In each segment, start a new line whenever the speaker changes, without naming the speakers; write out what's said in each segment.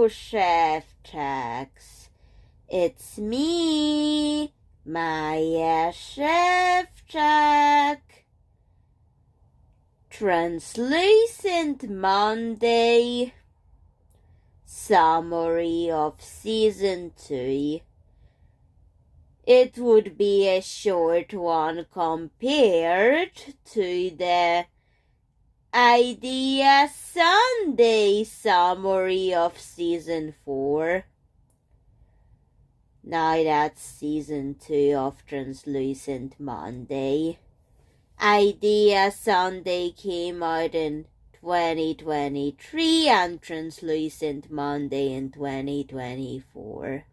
Hello, Chef Jax. It's me, Maya Chef Jack. Translucent Monday. Summary of Season 2. It would be a short one compared to the Idea Sunday summary of Season 4. Now that's Season 2 of Translucent Monday. Idea Sunday came out in 2023 and Translucent Monday in 2024.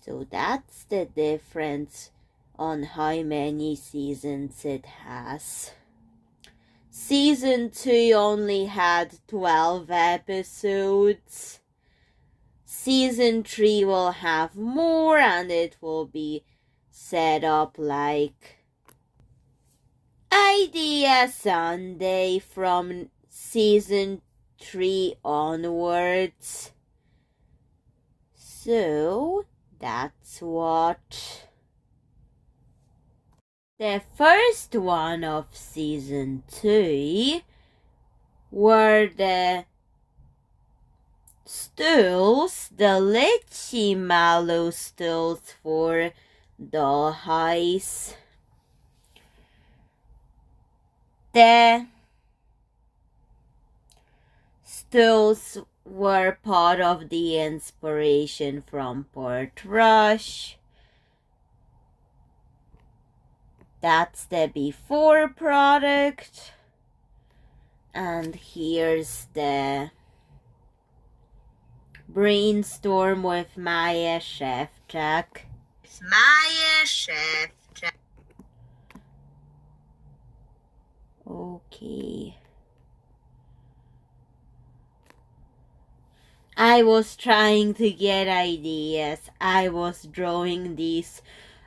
So that's the difference on how many seasons it has. Season 2 only had 12 episodes. Season 3 will have more and it will be set up like Idea Sunday from Season 3 onwards. So that's what. The first one of Season 2 were the stools, the lychee mallow stools for Dollhouse. The stools were part of the inspiration from Portrush. That's the before product. And here's the brainstorm with Maya Chef Jack.
Maya Chef Jack.
Okay. I was trying to get ideas. I was drawing these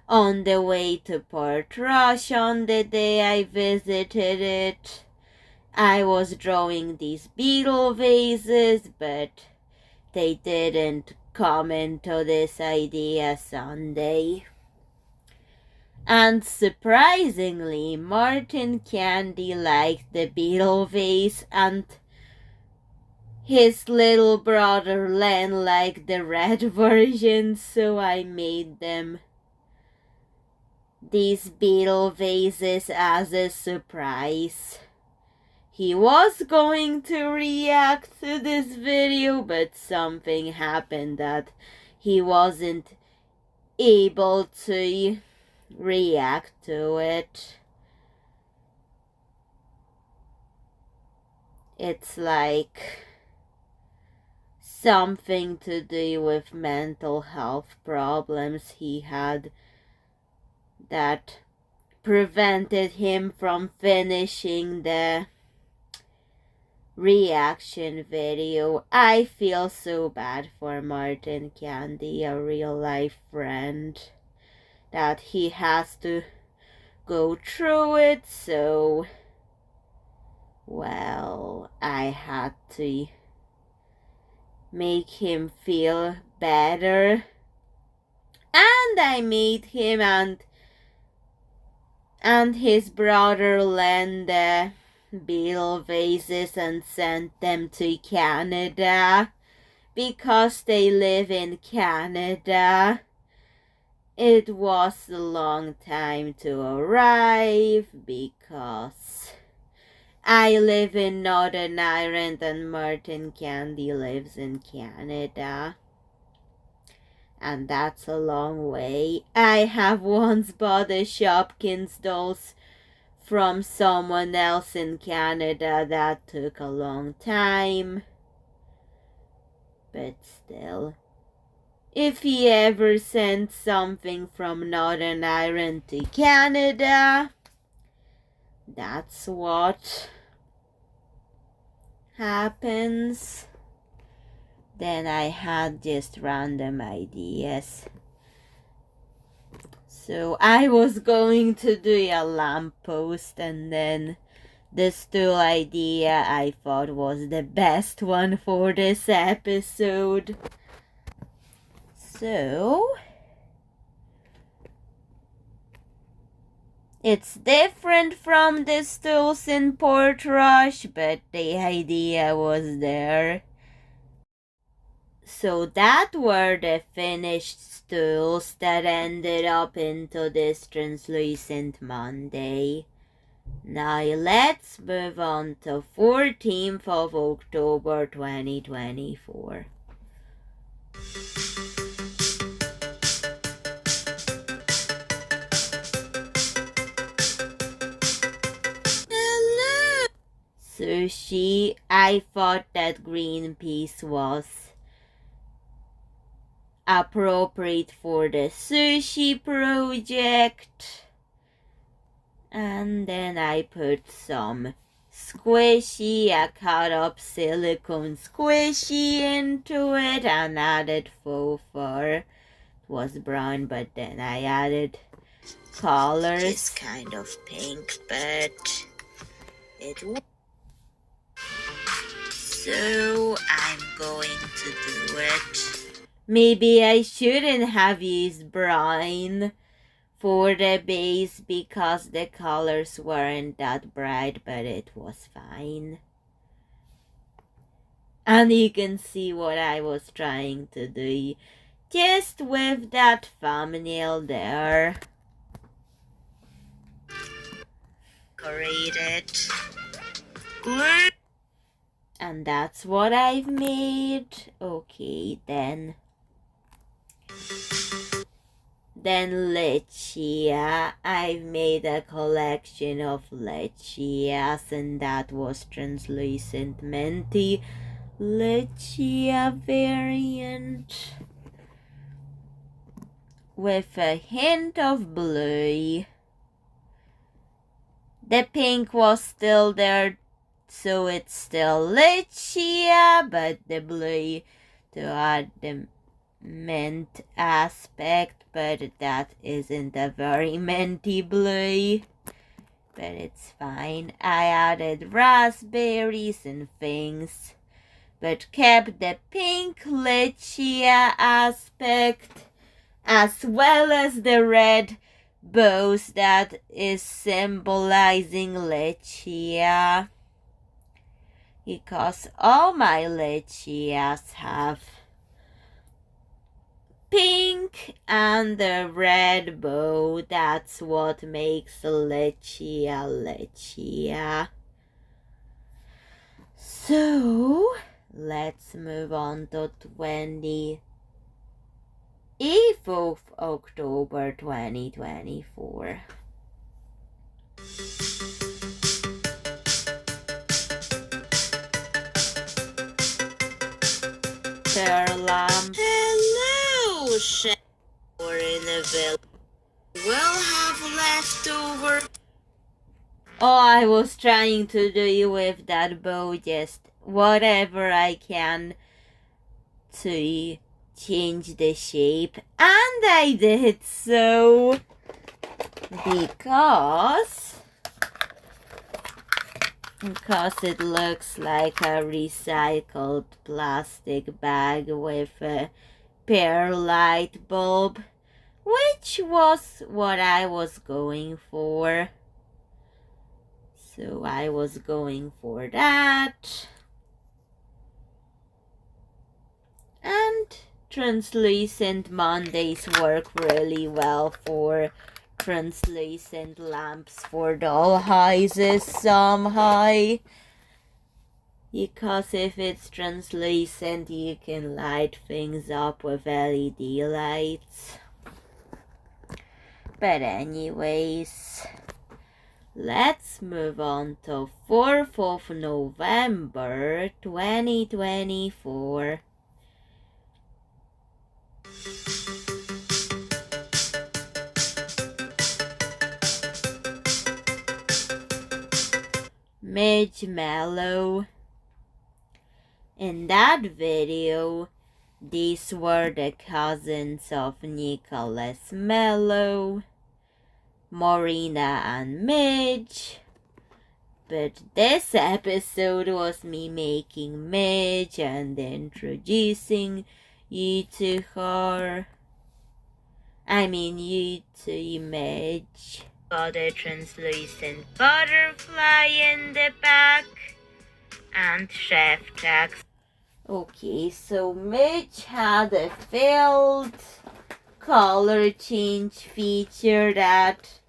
on the way to Portrush on the day I visited it. I was drawing these beetle vases, but they didn't come into this Idea Sunday. And surprisingly, Martin Candy liked the beetle vase and his little brother Len liked the red version, so I made them these beetle vases as a surprise. He was going to react to this video, but something happened that he wasn't able to react to it. It's like something to do with mental health problems he had that prevented him from finishing the reaction video. I feel so bad for Martin Candy, a real life friend, that he has to go through it, so well, I had to make him feel better. And I made him and his brother Len the beetle vases and sent them to Canada because they live in Canada. It was a long time to arrive because I live in Northern Ireland and Martin Candy lives in Canada. And that's a long way. I have once bought a Shopkins dolls from someone else in Canada. That took a long time. But still, if he ever sent something from Northern Ireland to Canada, that's what happens. Then I had just random ideas. So I was going to do a lamppost and then the stool idea I thought was the best one for this episode. So, it's different from the stools in Portrush, but the idea was there. So that were the finished stools that ended up into this translucent Monday. Now let's move on to 14th of October 2024.
Hello.
Sushi. I thought that green piece was appropriate for the sushi project. And then I put some squishy, I cut up silicone squishy into it and added faux fur. It was brown, but then I added colors.
It's kind of pink, but it was. So I'm going to do it.
Maybe I shouldn't have used brown for the base because the colors weren't that bright, but it was fine. And you can see what I was trying to do just with that thumbnail there.
Decorate it. Glue.
And that's what I've made. Okay, then Lechia. I've made a collection of Lechias, and that was translucent minty Lechia variant with a hint of blue. The pink was still there, so it's still Lechia, but the blue to add the mint aspect, but that isn't a very minty blue, but it's fine. I added raspberries and things, but kept the pink Lechia aspect as well as the red bows that is symbolizing Lechia, because all my Lechias have pink and the red bow. That's what makes Lechia Lechia. So let's move on to 28th of October 2024. Pearl lamp.
Hello, chef. We're in a village. We'll have leftover.
Oh, I was trying to do with that bow just whatever I can to change the shape, and I did so because it looks like a recycled plastic bag with a perlite bulb, which was what I was going for. So I was going for that. And translucent Mondays work really well for translucent lamps for doll houses somehow. Because if it's translucent, you can light things up with LED lights. But anyways, let's move on to 4th of November 2024. Midge Mellow. In that video, these were the cousins of Nicholas Mellow, Marina and Midge. But this episode was me making Midge and introducing you to her. You to Midge. Got a translucent butterfly in the back and Chef Jack's. Okay, so Midge had a filled color change feature that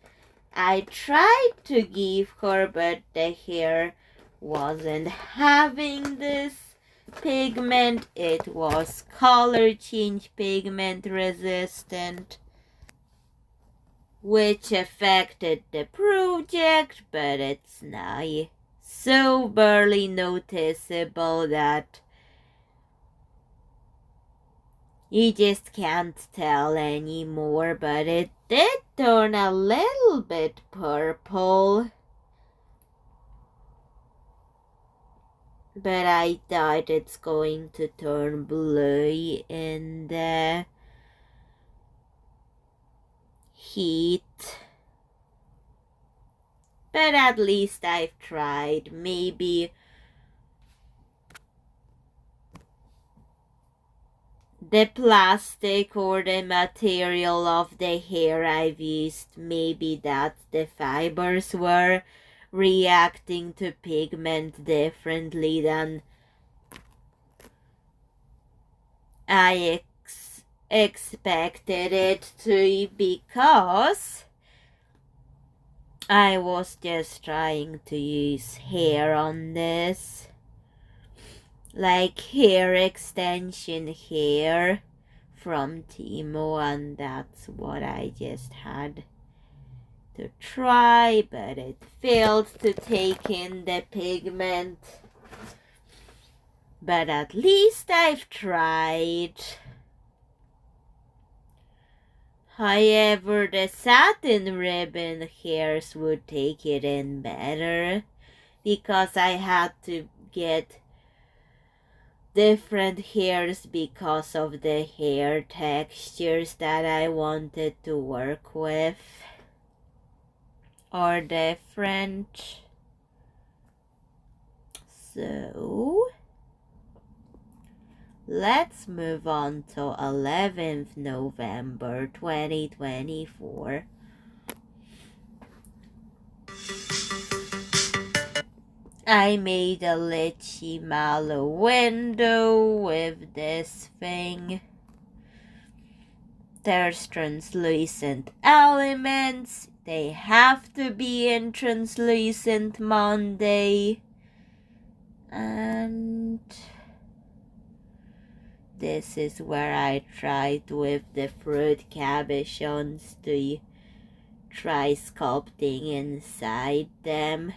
I tried to give her, but the hair wasn't having this pigment. It was color change pigment resistant, which affected the project, but it's not so barely noticeable that you just can't tell anymore. But it did turn a little bit purple. But I thought it's going to turn blue in the heat. But at least I've tried. Maybe the plastic or the material of the hair I've used, maybe that the fibers were reacting to pigment differently than I expected it to, because I was just trying to use hair on this, like hair extension hair from Timo, and that's what I just had to try, but it failed to take in the pigment. But at least I've tried. However, the satin ribbon hairs would take it in better, because I had to get different hairs because of the hair textures that I wanted to work with are different. So let's move on to 11th November 2024. I made a lychee mallow window with this thing. There's translucent elements. They have to be in Translucent Monday. And this is where I tried with the fruit cabochons to try sculpting inside them.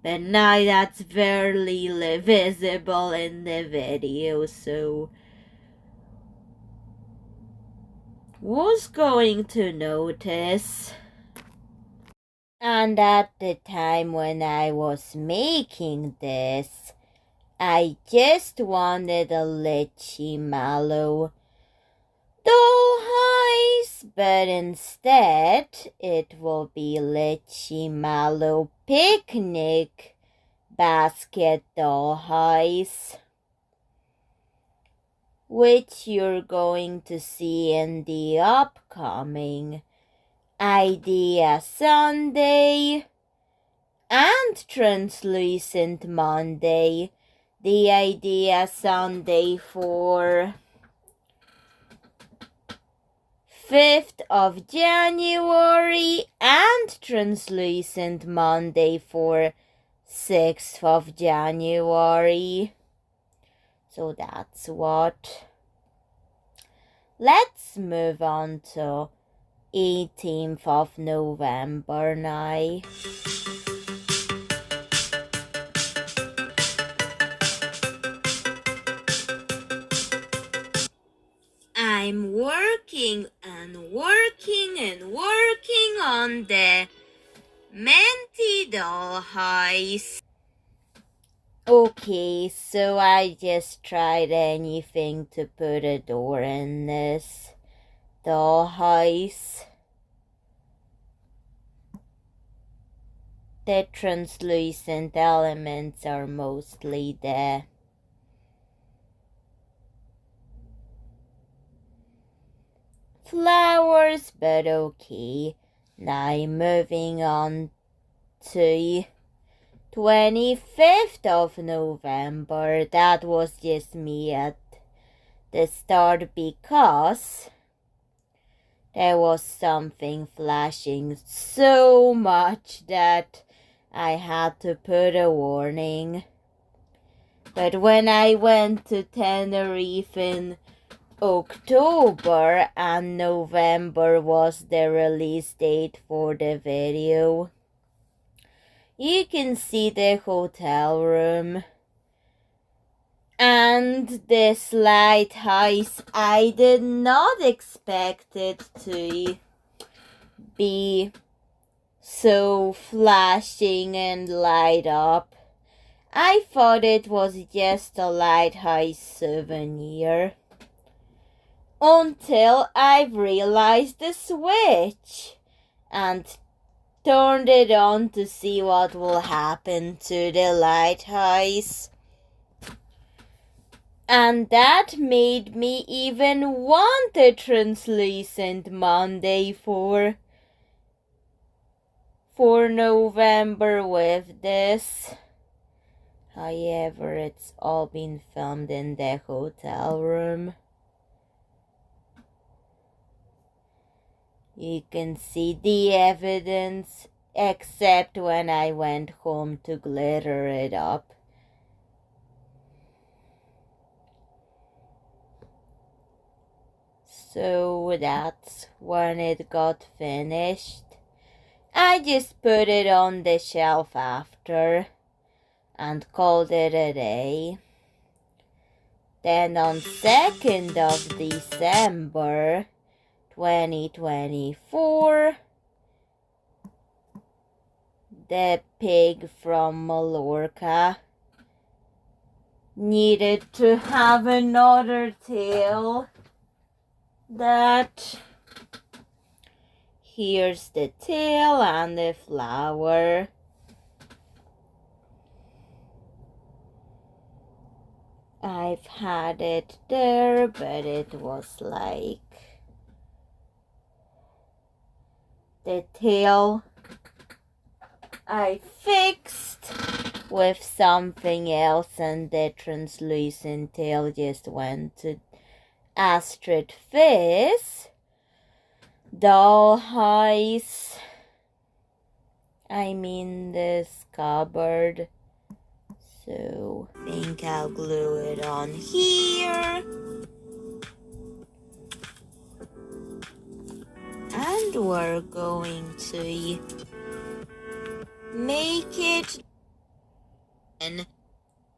But now that's barely visible in the video, so who's going to notice? And at the time when I was making this, I just wanted a lychee mallow doll house, but instead it will be lychee mallow picnic basket doll house, which you're going to see in the upcoming Idea Sunday and Translucent Monday. The Idea Sunday for 5th of January and Translucent Monday for 6th of January. So that's what. Let's move on to 18th of November now. I'm working on the Menti doll house. Okay, so I just tried anything to put a door in this doll house. The translucent elements are mostly the flowers, but okay. Now moving on to 25th of November. That was just me at the start because there was something flashing so much that I had to put a warning. But when I went to Tenerife in October and November was the release date for the video, you can see the hotel room. And this lighthouse, I did not expect it to be so flashing and light up. I thought it was just a lighthouse souvenir until I realized the switch and turned it on to see what will happen to the lighthouse. And that made me even want a translucent Monday for November with this. However, it's all been filmed in the hotel room. You can see the evidence, except when I went home to glitter it up. So that's when it got finished. I just put it on the shelf after and called it a day. Then on 2nd of December 2024, the pig from Mallorca needed to have another tail. Here's the tail and the flower. I've had it there, but it was like the tail I fixed with something else, and the translucent tail just went to Astrid Fizz dollhouse. I mean this cupboard. So I think I'll glue it on here. And we're going to make it. And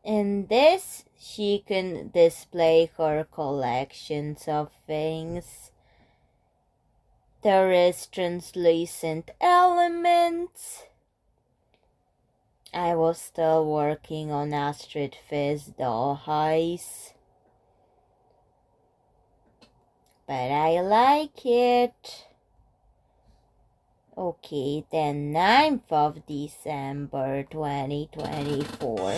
in this, she can display her collections of things. There is translucent elements. I was still working on Astrid Fizz dollhouse, but I like it. Okay, then 9th of December 2024.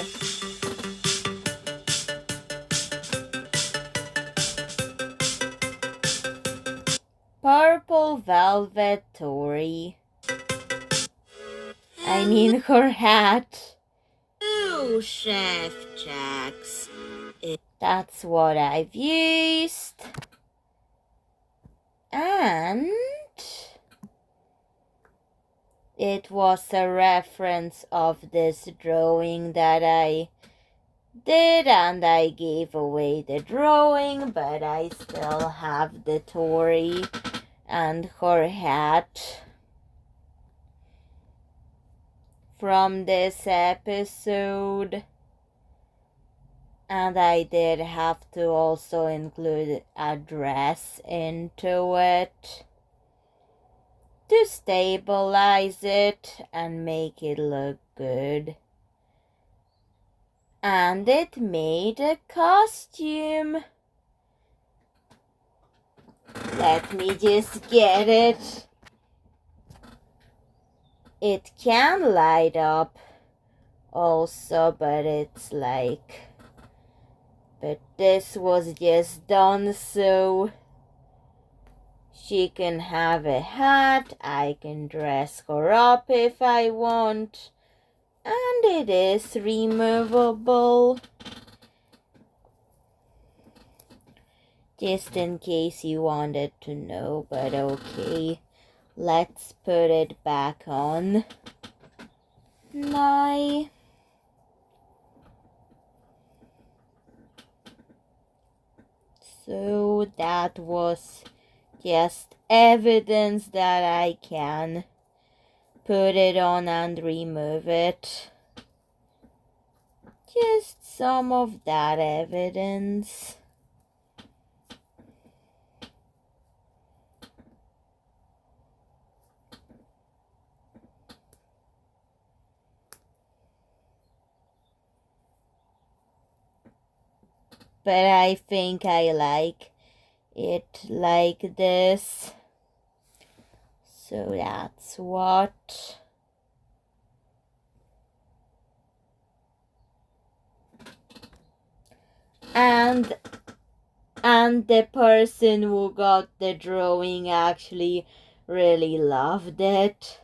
Purple Velvet Tori. I mean her hat.
Oh, Chef Jax.
That's what I've used. And it was a reference of this drawing that I did, and I gave away the drawing, but I still have the Tori and her hat from this episode. And I did have to also include a dress into it to stabilize it and make it look good. And it made a costume. Let me just get it. It can light up also, but it's like, but this was just done so she can have a hat. I can dress her up if I want, and it is removable. Just in case you wanted to know, but okay. Let's put it back on. Now. So that was just evidence that I can put it on and remove it. Just some of that evidence. But I think I like it like this. So that's what. And the person who got the drawing actually really loved it.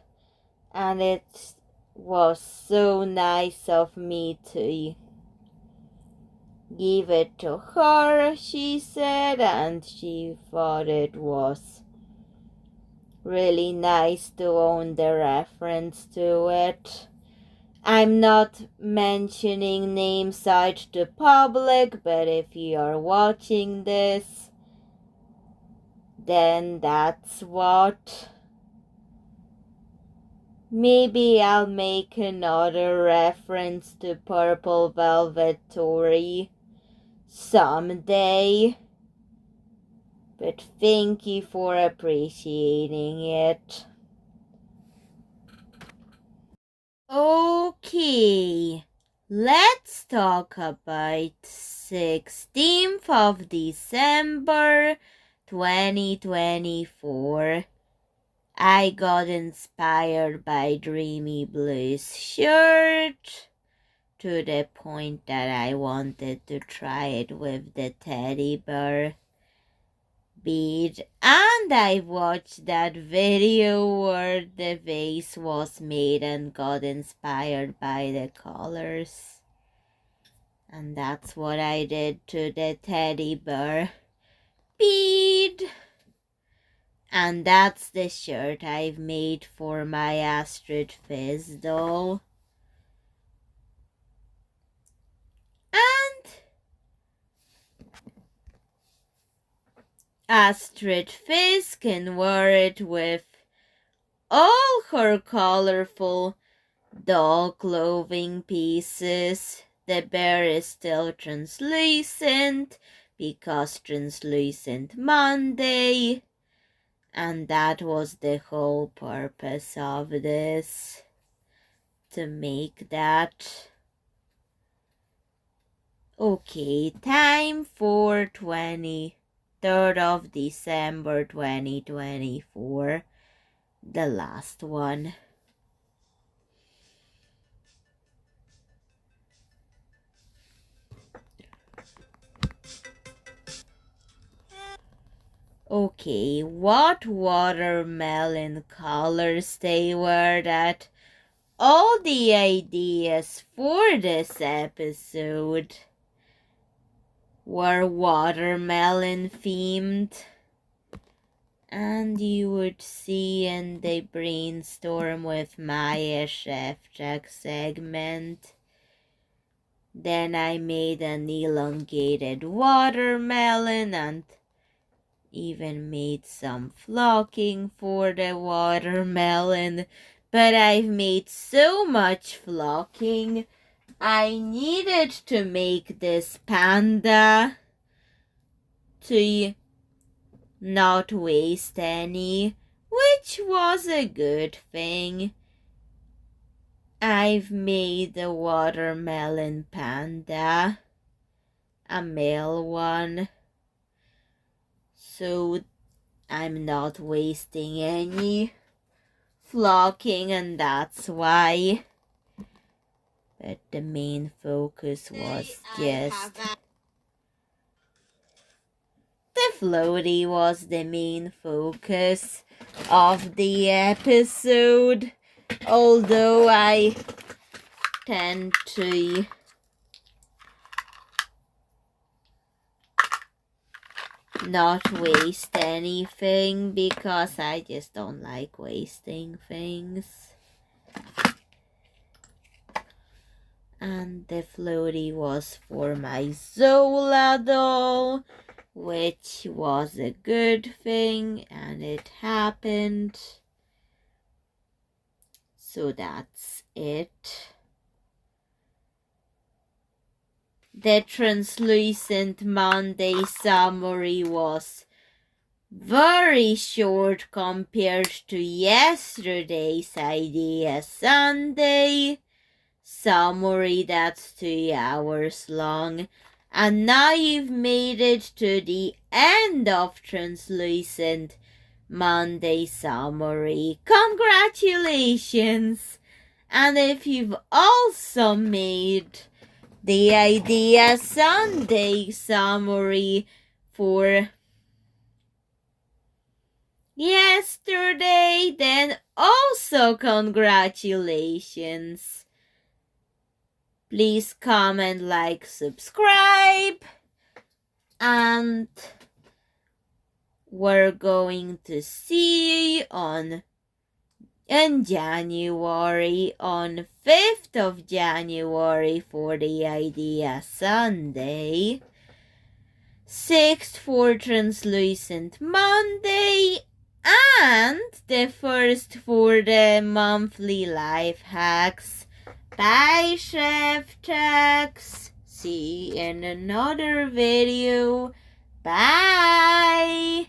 And it was so nice of me to give it to her, she said, and she thought it was really nice to own the reference to it. I'm not mentioning names out to public, but if you are watching this, then that's what. Maybe I'll make another reference to Purple Velvet Tori someday. But thank you for appreciating it. Okay, let's talk about 16th of December 2024. I got inspired by Dreamy Blue's shirt to the point that I wanted to try it with the teddy bear bead, and I watched that video where the vase was made and got inspired by the colors, and that's what I did to the teddy bear bead. And that's the shirt I've made for my Astrid Fizz doll. And Astrid Fizz can wear it with all her colorful doll clothing pieces. The bear is still translucent because Translucent Monday. And that was the whole purpose of this, to make that. Okay, time for 23rd of December 2024, the last one. Okay, what watermelon colors they were that all the ideas for this episode were watermelon themed. And you would see in the brainstorm with Maya Chef Jack segment. Then I made an elongated watermelon and even made some flocking for the watermelon. But I've made so much flocking, I needed to make this panda to not waste any, which was a good thing. I've made the watermelon panda, a male one, so I'm not wasting any flocking, and that's why. But the main focus was just the floaty was the main focus of the episode. Although I tend to not waste anything because I just don't like wasting things. And the floaty was for my Zola doll, which was a good thing, and it happened. So that's it. The translucent Monday summary was very short compared to yesterday's Idea Sunday summary that's 2 hours long. And now you've made it to the end of Translucent Monday summary. Congratulations! And if you've also made the Idea Sunday summary for yesterday, then also congratulations. Please comment, like, subscribe, and we're going to see you in January, on 5th of January for the Idea Sunday, 6th for Translucent Monday, and the 1st for the monthly life hacks. Bye, Chef Tex. See you in another video. Bye.